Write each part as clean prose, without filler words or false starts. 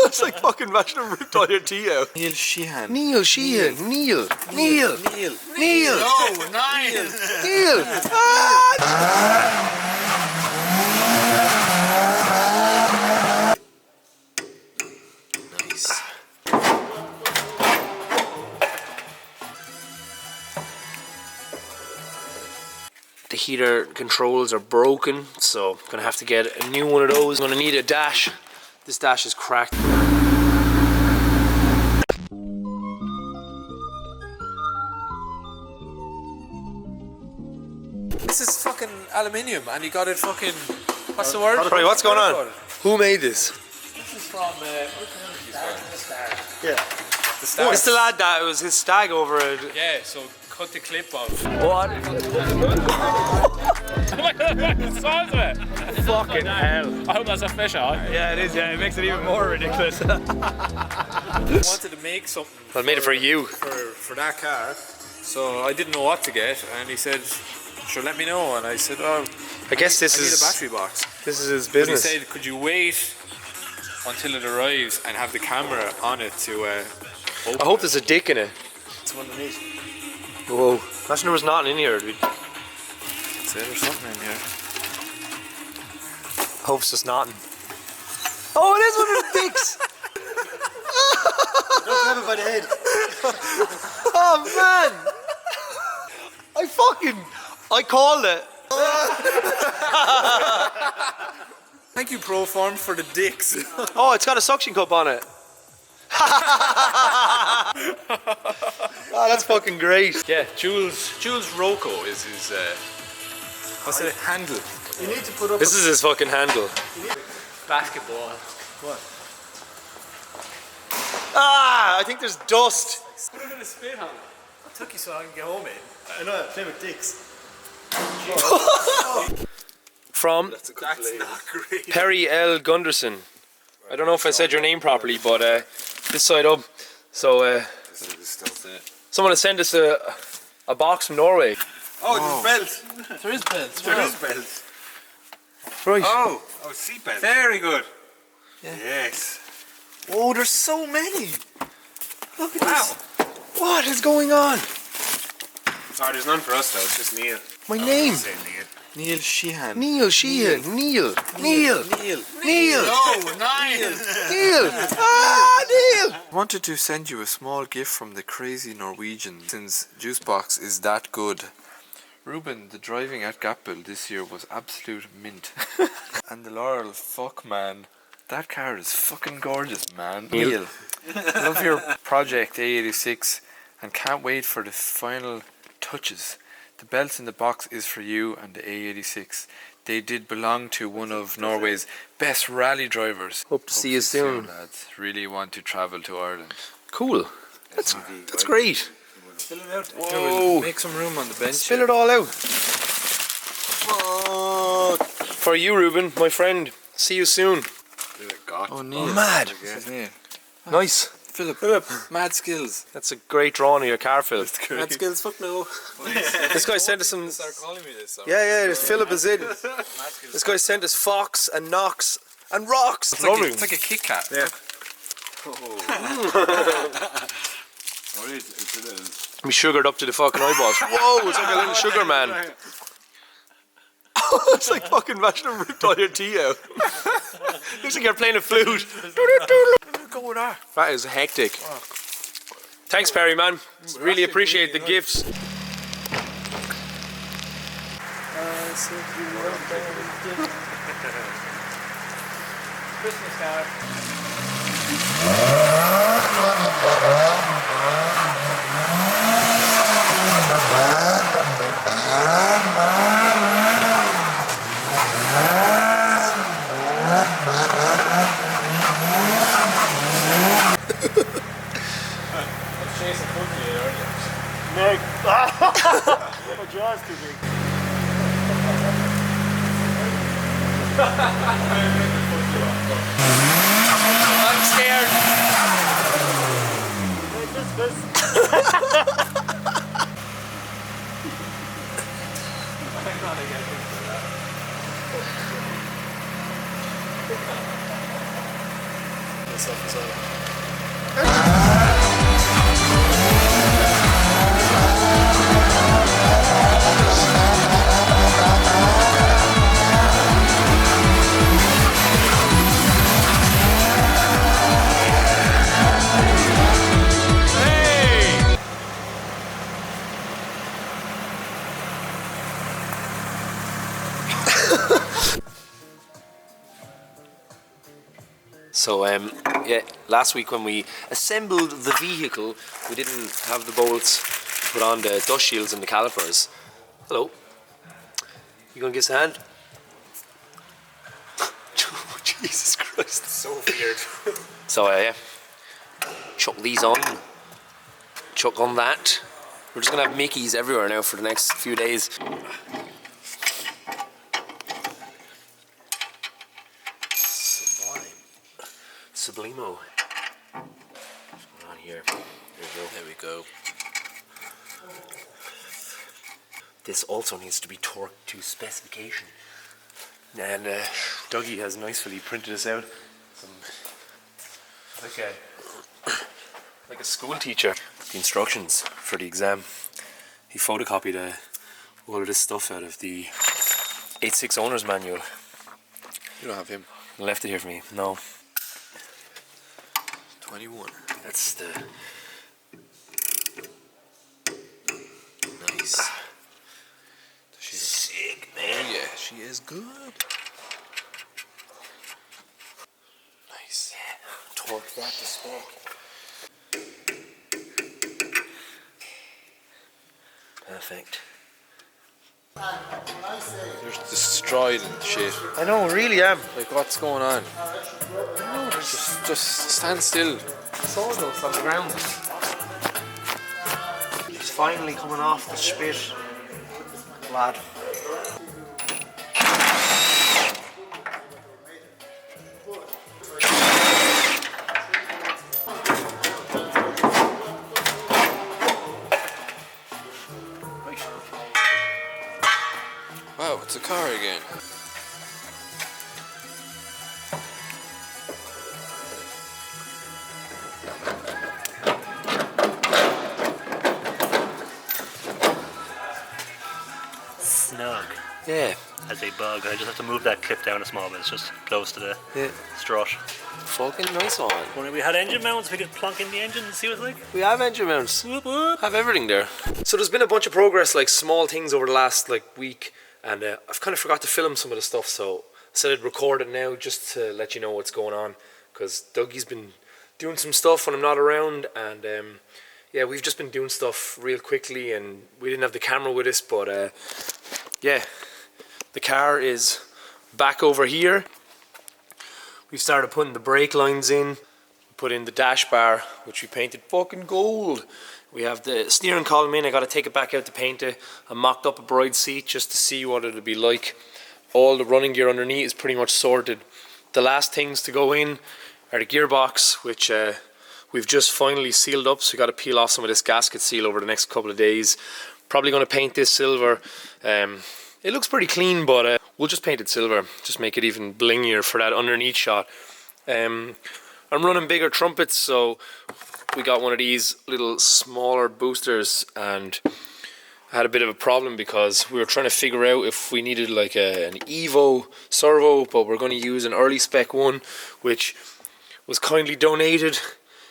It's like fucking imagine him ripped all your tea out. Neil Sheehan. Neil Sheehan. Neil. Neil. No, nine. Neil. Nice. The heater controls are broken, so I'm gonna have to get a new one of those. I'm gonna need a dash. This dash is cracked. This is fucking aluminium, and you got it fucking. What's the word? Sorry, what's going on? Who made this? This is from. Yeah. The Star. It's the lad that it was his stag over it. Yeah, so cut the clip off. What? Oh my god, the size of it! Fucking hell. I hope that's a fish eye. Yeah, it is, yeah, it makes it even more ridiculous. I wanted to make something. I made it for you. For that car, so I didn't know what to get, and he said, "Sure, let me know." And I said, "Oh, I guess I need a battery box." This is his But he business. said, "Could you wait until it arrives and have the camera on it to open I hope there's a dick in it. It's one underneath. Whoa. Imagine there was nothing in here, dude. Say there's something in here. I hope it's just nothing. Oh, it is one of the dicks! Don't grab it by the head. Oh, man! I called it. Thank you, Proform, for the dicks. Oh, it's got a suction cup on it. Oh, that's fucking great. Yeah, Jules Rocco is his. What's it? Handle. You need to put up. This is his fucking handle. Basketball. What? Ah, I think there's dust. Put a bit of spit on it. It took you so long to get home in. I know. Play with dicks. From That's not great. Perry L. Gunderson. I don't know if I said your name properly, but this side up. So someone has sent us a box from Norway. Oh, there's belt. There is belts. There is belt. Right. Oh, seat belt. Very good. Yes. Oh, there's so many. Look at this. What is going on? Sorry, there's none for us though. It's just Neil. My name. Say Neil. Neil Sheehan. Neil Sheehan. Neil. Neil. No, nine. Neil. Ah, Neil. I wanted to send you a small gift from the crazy Norwegian since Juicebox is that good. Ruben, the driving at Gapville this year was absolute mint. And the Laurel, fuck man, that car is fucking gorgeous, man. Neil, love your project AE86 and can't wait for the final touches. The belt in the box is for you and the A86. They did belong to one of Norway's best rally drivers. Hope to see you soon. Lads. Really want to travel to Ireland. Cool. That's great. Fill it out. Whoa. Make some room on the bench. Spill it all out. For you, Ruben, my friend. See you soon. Oh, Neil. Mad. This is Neil. Nice. Philip. Mad skills. That's a great drawing of your car, Phil. Mad skills, fuck no. This guy sent us some. Start calling me this. Yeah, Philip is in. This guy sent us Fox and Knox and Rocks. It's like a Kit Kat. Yeah. Me sugared up to the fucking eyeballs. Whoa, it's like a little sugar man. It's like fucking imagine him ripped all your tea out. Looks like you're playing a flute. Go with that. That is hectic. Thanks, Perry, man. Really appreciate the gifts. Christmas card. Jason Cookie earlier. Meg. My jaw's too big. I'm scared. and stuff as well. So yeah, last week when we assembled the vehicle, we didn't have the bolts to put on the dust shields and the calipers. Hello. You gonna give us a hand? Jesus Christ. So weird. So yeah, chuck these on, chuck on that. We're just gonna have Mickeys everywhere now for the next few days. Sublimo. What's going on here? There we go. This also needs to be torqued to specification. And Dougie has nicely printed us out some like a school teacher. The instructions for the exam. He photocopied all of this stuff out of the AE86 owner's manual. You don't have him. Left it here for me. No. 21. That's the nice. She's Sick, man. Oh yeah, she is good. Nice. Torque that to spec. Perfect. You're destroyed and shit. I know, really am. Like, what's going on? Just stand still. Sawdust on the ground. It's finally coming off the spit. Lad. Wow, it's a car again. Snug Yeah. as a bug. I just have to move that clip down a small bit. It's just close to the strut. Fucking nice one. When we had engine mounts, we could plunk in the engine and see what it's like. We have engine mounts. Whoop, whoop. Have everything there. So there's been a bunch of progress, like small things over the last week, and I've kind of forgot to film some of the stuff, so I said I'd record it now just to let you know what's going on, because Dougie's been doing some stuff when I'm not around, and yeah, we've just been doing stuff real quickly, and we didn't have the camera with us, but yeah, the car is back over here. We've started putting the brake lines in, put in the dash bar, which we painted fucking gold. We have the steering column in. I got to take it back out to paint it. I mocked up a bride seat just to see what it'll be like. All the running gear underneath is pretty much sorted. The last things to go in are the gearbox, which we've just finally sealed up, so we got to peel off some of this gasket seal over the next couple of days. Probably going to paint this silver. It looks pretty clean, but we'll just paint it silver, just make it even blingier for that underneath shot. I'm running bigger trumpets, so we got one of these little smaller boosters, and I had a bit of a problem because we were trying to figure out if we needed like an Evo servo, but we're going to use an early spec one, which was kindly donated.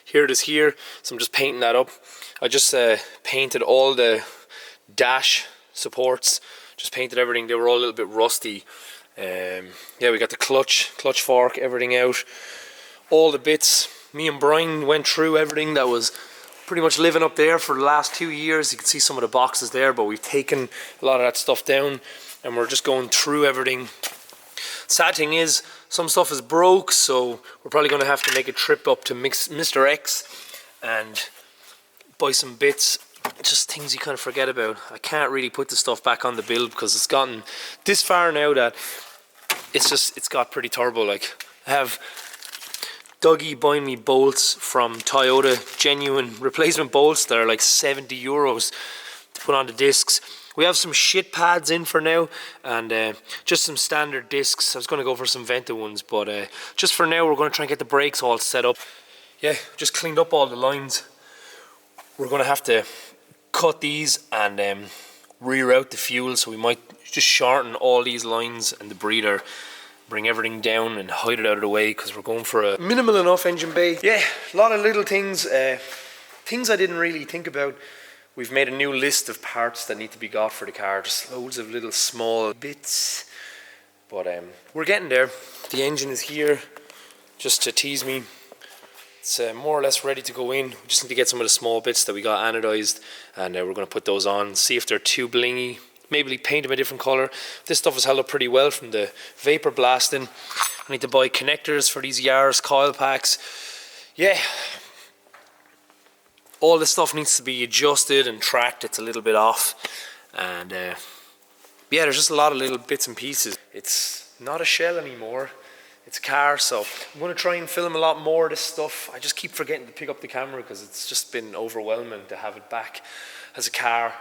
Here it is here, so I'm just painting that up. I just painted all the dash supports, just painted everything. They were all a little bit rusty. Yeah, we got the clutch fork, everything out, all the bits. Me and Brian went through everything that was pretty much living up there for the last 2 years. You can see some of the boxes there, but we've taken a lot of that stuff down, and we're just going through everything. Sad thing is, some stuff is broke, so we're probably going to have to make a trip up to Mr. X and buy some bits. Just things you kind of forget about. I can't really put the stuff back on the build because it's gotten this far now that it's got pretty turbo. Like, I have Dougie buying me bolts from Toyota, genuine replacement bolts that are like €70 to put on the discs. We have some shit pads in for now, and just some standard discs. I was going to go for some Venta ones, but just for now we're going to try and get the brakes all set up. Yeah, just cleaned up all the lines. We're going to have to cut these and reroute the fuel, so we might just shorten all these lines and the breather, bring everything down and hide it out of the way, because we're going for a minimal enough engine bay. Yeah, a lot of little things, things I didn't really think about. We've made a new list of parts that need to be got for the car, just loads of little small bits, but we're getting there. The engine is here, just to tease me. It's more or less ready to go in. We just need to get some of the small bits that we got anodized, and we're going to put those on, see if they're too blingy, maybe paint them a different colour. This stuff has held up pretty well from the vapor blasting. I need to buy connectors for these Yaris coil packs. Yeah, all this stuff needs to be adjusted and tracked. It's a little bit off, and yeah, there's just a lot of little bits and pieces. It's not a shell anymore. It's a car, so I'm going to try and film a lot more of this stuff. I just keep forgetting to pick up the camera because it's just been overwhelming to have it back as a car.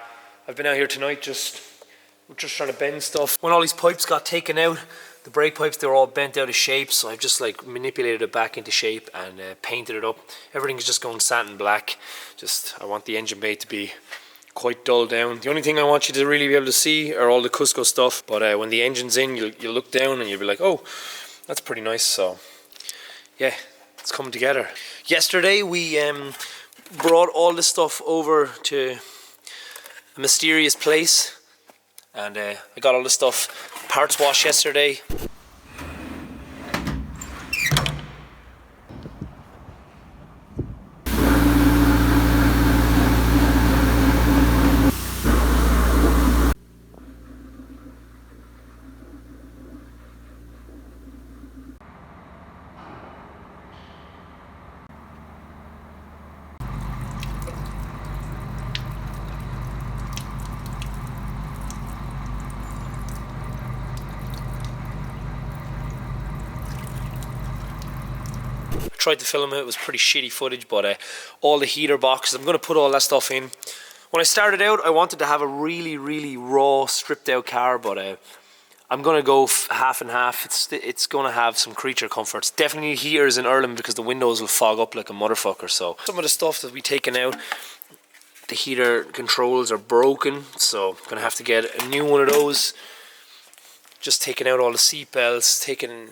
I've been out here tonight we're just trying to bend stuff. When all these pipes got taken out, the brake pipes, they were all bent out of shape, so I've just like manipulated it back into shape and painted it up. Everything's just going satin black. I want the engine bay to be quite dull down. The only thing I want you to really be able to see are all the Cusco stuff, but when the engine's in, you'll look down and you'll be like, oh, that's pretty nice. So yeah, it's coming together. Yesterday we brought all this stuff over to a mysterious place, and I got all this stuff parts washed yesterday. Tried to film it was pretty shitty footage, but all the heater boxes, I'm going to put all that stuff in. When I started out, I wanted to have a really raw, stripped out car, but I'm going to go half and half. It's going to have some creature comforts. Definitely heaters in Ireland because the windows will fog up like a motherfucker. So some of the stuff that we taken out, the heater controls are broken, so I'm going to have to get a new one of those. Just taking out all the seat belts, taking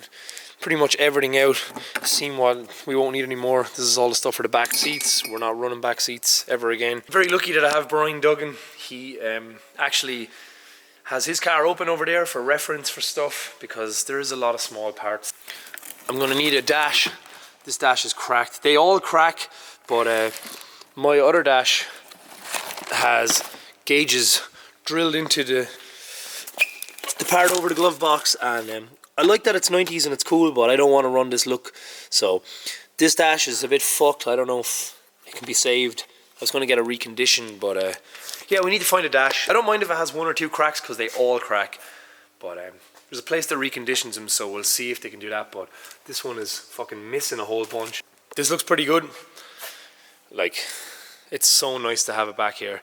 pretty much everything out. Seeing what we won't need anymore. This is all the stuff for the back seats. We're not running back seats ever again. Very lucky that I have Brian Duggan. He actually has his car open over there for reference for stuff, because there is a lot of small parts. I'm going to need a dash. This dash is cracked. They all crack, but my other dash has gauges drilled into the part over the glove box, and I like that it's 90s and it's cool, but I don't want to run this look. So this dash is a bit fucked. I don't know if it can be saved. I was going to get a recondition, but yeah, we need to find a dash. I don't mind if it has one or two cracks because they all crack, but there's a place that reconditions them, so we'll see if they can do that. But this one is fucking missing a whole bunch. This looks pretty good. Like, it's so nice to have it back here.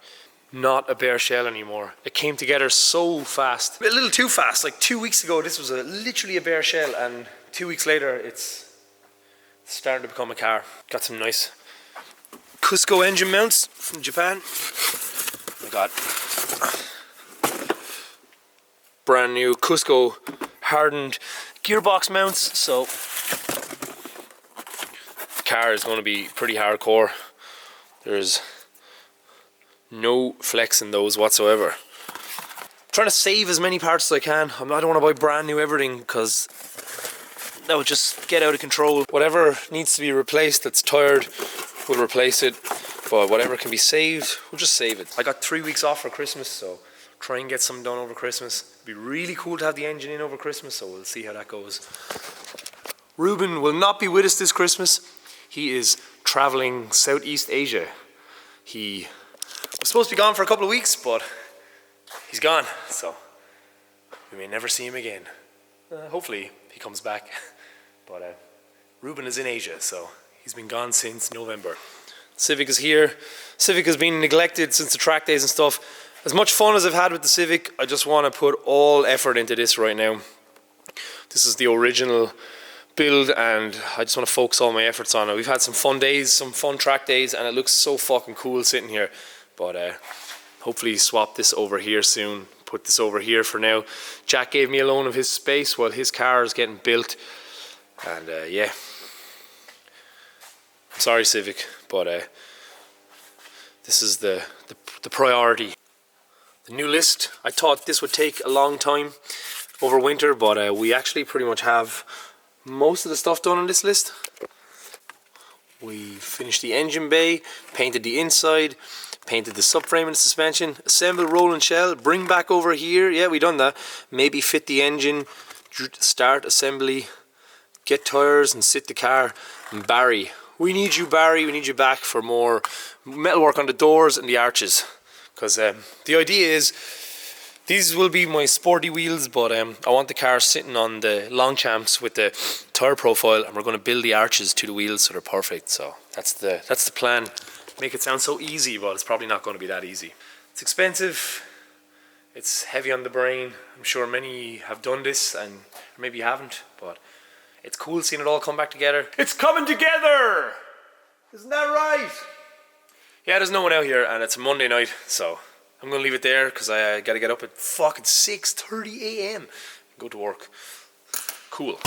Not a bare shell anymore. It came together so fast. A little too fast. Like 2 weeks ago this was literally a bare shell, and 2 weeks later it's starting to become a car. Got some nice Cusco engine mounts from Japan. I got brand new Cusco hardened gearbox mounts, so the car is going to be pretty hardcore. There's no flex in those whatsoever. I'm trying to save as many parts as I can. I don't want to buy brand new everything because that would just get out of control. Whatever needs to be replaced that's tired, we'll replace it. But whatever can be saved, we'll just save it. I got 3 weeks off for Christmas, so try and get some done over Christmas. It'd be really cool to have the engine in over Christmas, so we'll see how that goes. Ruben will not be with us this Christmas. He is traveling Southeast Asia. He was supposed to be gone for a couple of weeks, but he's gone, so we may never see him again. Hopefully he comes back. But Ruben is in Asia, so he's been gone since November. Civic is here. Civic has been neglected since the track days and stuff. As much fun as I've had with the Civic, I just want to put all effort into this right now. This is the original build and I just want to focus all my efforts on it. We've had some fun days, some fun track days, and it looks so fucking cool sitting here. But hopefully swap this over here soon. Put this over here for now. Jack gave me a loan of his space while his car is getting built. And yeah. I'm sorry, Civic, but this is the priority. The new list, I thought this would take a long time over winter, but we actually pretty much have most of the stuff done on this list. We finished the engine bay, painted the inside, painted the subframe and the suspension, assemble, roll and shell, bring back over here, yeah, we done that. Maybe fit the engine, start assembly, get tires and sit the car. And Barry, we need you, Barry, we need you back for more metalwork on the doors and the arches. Because the idea is, these will be my sporty wheels, but I want the car sitting on the Longchamps with the tire profile, and we're going to build the arches to the wheels so they're perfect. So that's the plan. Make it sound so easy, but it's probably not going to be that easy. It's expensive. It's heavy on the brain. I'm sure many have done this, and maybe you haven't, but it's cool seeing it all come back together. It's coming together! Isn't that right? Yeah, there's no one out here, and it's a Monday night, so I'm going to leave it there because I got to get up at fucking 6:30 a.m. Go to work. Cool.